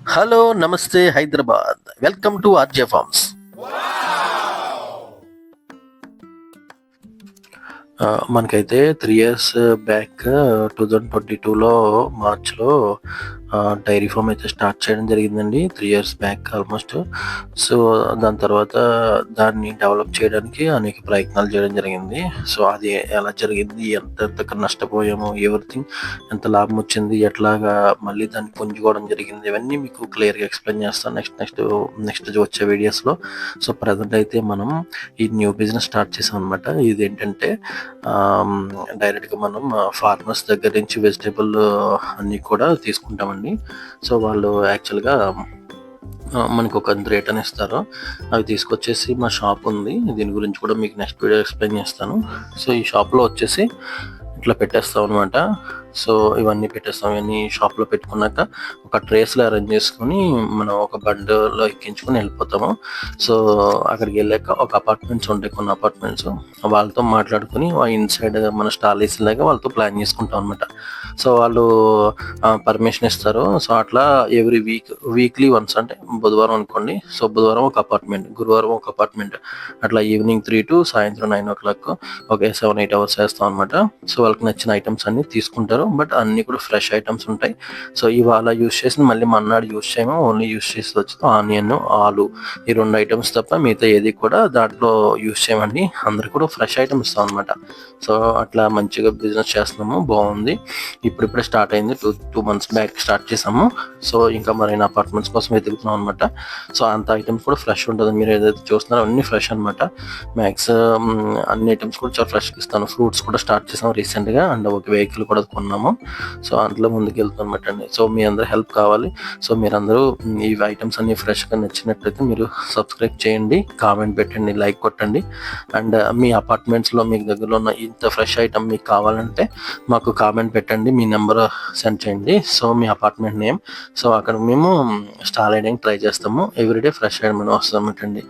Hello! నమస్తే Hyderabad. Welcome to RJ farms. మనకైతే 3 years back 2022లో మార్చ్‌లో డైరీ ఫార్మ్ అయితే స్టార్ట్ చేయడం జరిగిందండి. 3 ఇయర్స్ బ్యాక్ ఆల్మోస్ట్. సో, దాని తర్వాత దాన్ని డెవలప్ చేయడానికి అనేక ప్రయత్నాలు చేయడం జరిగింది. సో, అది ఎలా జరిగింది? ఎంతెంత నష్టపోయాము? ఎవ్రీథింగ్ ఎంత లాభం వచ్చింది? ఎట్లాగా మళ్ళీ దాన్ని పుంజుకోవడం జరిగింది? ఇవన్నీ మీకు క్లియర్‌గా ఎక్స్‌ప్లెయిన్ చేస్తాను నెక్స్ట్ వచ్చే వీడియోస్‌లో. సో, ప్రెజెంట్ అయితే మనం ఈ న్యూ బిజినెస్ స్టార్ట్ చేసామనమాట. ఇదేంటంటే డైరెక్ట్‌గా మనం ఫార్మర్స్ దగ్గర నుంచి వెజిటబుల్ అన్నీ కూడా తీసుకుంటామండి. సో, వాళ్ళు యాక్చువల్‌గా మనకొక రేట్ అని ఇస్తారు. అవి తీసుకొచ్చేసి మా షాప్ ఉంది. దీని గురించి కూడా మీకు నెక్స్ట్ వీడియో ఎక్స్‌ప్లెయిన్ చేస్తాను. సో, ఈ షాప్‌లో వచ్చేసి ఇట్లా పెట్టేస్తామనమాట. సో, ఇవన్నీ పెట్టేస్తాం. ఇవన్నీ షాప్‌లో పెట్టుకున్నాక ఒక ట్రేస్‌లో అరేంజ్ చేసుకొని మనం ఒక బండిలో ఎక్కించుకొని వెళ్ళిపోతాము. సో, అక్కడికెళ్ళాక ఒక అపార్ట్మెంట్స్ ఉంటాయి, కొన్ని అపార్ట్మెంట్స్. వాళ్ళతో మాట్లాడుకొని ఇన్‌సైడ్ మన స్టాల్ ఏసేలాగా వాళ్ళతో ప్లాన్ చేసుకుంటాం అనమాట. సో, వాళ్ళు పర్మిషన్ ఇస్తారు. సో, అట్లా ఎవ్రీ వీక్లీ వన్స్ అంటే బుధవారం అనుకోండి. సో, బుధవారం ఒక అపార్ట్మెంట్, గురువారం ఒక అపార్ట్మెంట్, అట్లా ఈవినింగ్ 3 టు సాయంత్రం 9:00 ఓకే 7, 8 అవర్స్ చేస్తాం అనమాట. సో, వాళ్ళకి నచ్చిన ఐటమ్స్ అన్నీ తీసుకుంటారు. బట్ అన్నీ కూడా ఫ్రెష్ ఐటమ్స్ ఉంటాయి. సో, ఇవాళ యూజ్ చేసింది మళ్ళీ మర్నాడు యూజ్ చేయము. ఓన్లీ యూజ్ చేసేది వచ్చి ఆనియన్, ఆలు, ఈ 2 ఐటమ్స్ తప్ప మిగతా ఏది కూడా దాంట్లో యూజ్ చేయమండి. అందరికి కూడా ఫ్రెష్ ఐటమ్ ఇస్తాం అనమాట. సో, అట్లా మంచిగా బిజినెస్ చేస్తున్నాము. బాగుంది. ఇప్పుడిప్పుడే స్టార్ట్ అయింది. 2 మంత్స్ బ్యాక్ స్టార్ట్ చేసాము. సో, ఇంకా మరైనా అపార్ట్మెంట్స్ కోసం వెతుకుతున్నాం అనమాట. సో, అంత ఐటమ్స్ కూడా ఫ్రెష్ ఉంటుంది. మీరు ఏదైతే చూస్తున్నారో అన్నీ ఫ్రెష్ అనమాట. మ్యాక్స్ అన్ని ఐటమ్స్ కూడా చాలా ఫ్రెష్‌గా ఇస్తాను. ఫ్రూట్స్ కూడా స్టార్ట్ చేసాం రీసెంట్‌గా. అండ్ ఒక వెహికల్ కూడా కొన్నాము. సో, అందులో ముందుకెళ్తామన్నమాట అండి. సో, మీ అందరి హెల్ప్ కావాలి. సో, మీరందరూ ఈ ఐటమ్స్ అన్నీ ఫ్రెష్‌గా నచ్చినట్లయితే మీరు సబ్స్క్రైబ్ చేయండి, కామెంట్ పెట్టండి, లైక్ కొట్టండి. అండ్ మీ అపార్ట్మెంట్స్‌లో మీకు దగ్గరలో ఉన్న ఇంత ఫ్రెష్ ఐటమ్ మీకు కావాలంటే మాకు కామెంట్ పెట్టండి. మీ నెంబర్ సెండ్ చేయండి. సో, మీ అపార్ట్మెంట్ నేమ్. సో, అక్కడ మేము స్టాల్ వేయడానికి ట్రై చేస్తాము. ఎవ్రీడే ఫ్రెష్ ఐటమ్ వస్తుందన్నమాట అండి.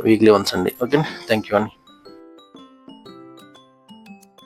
వీక్లీ వన్స్ అండి. ఓకే. థ్యాంక్ యూ అండి.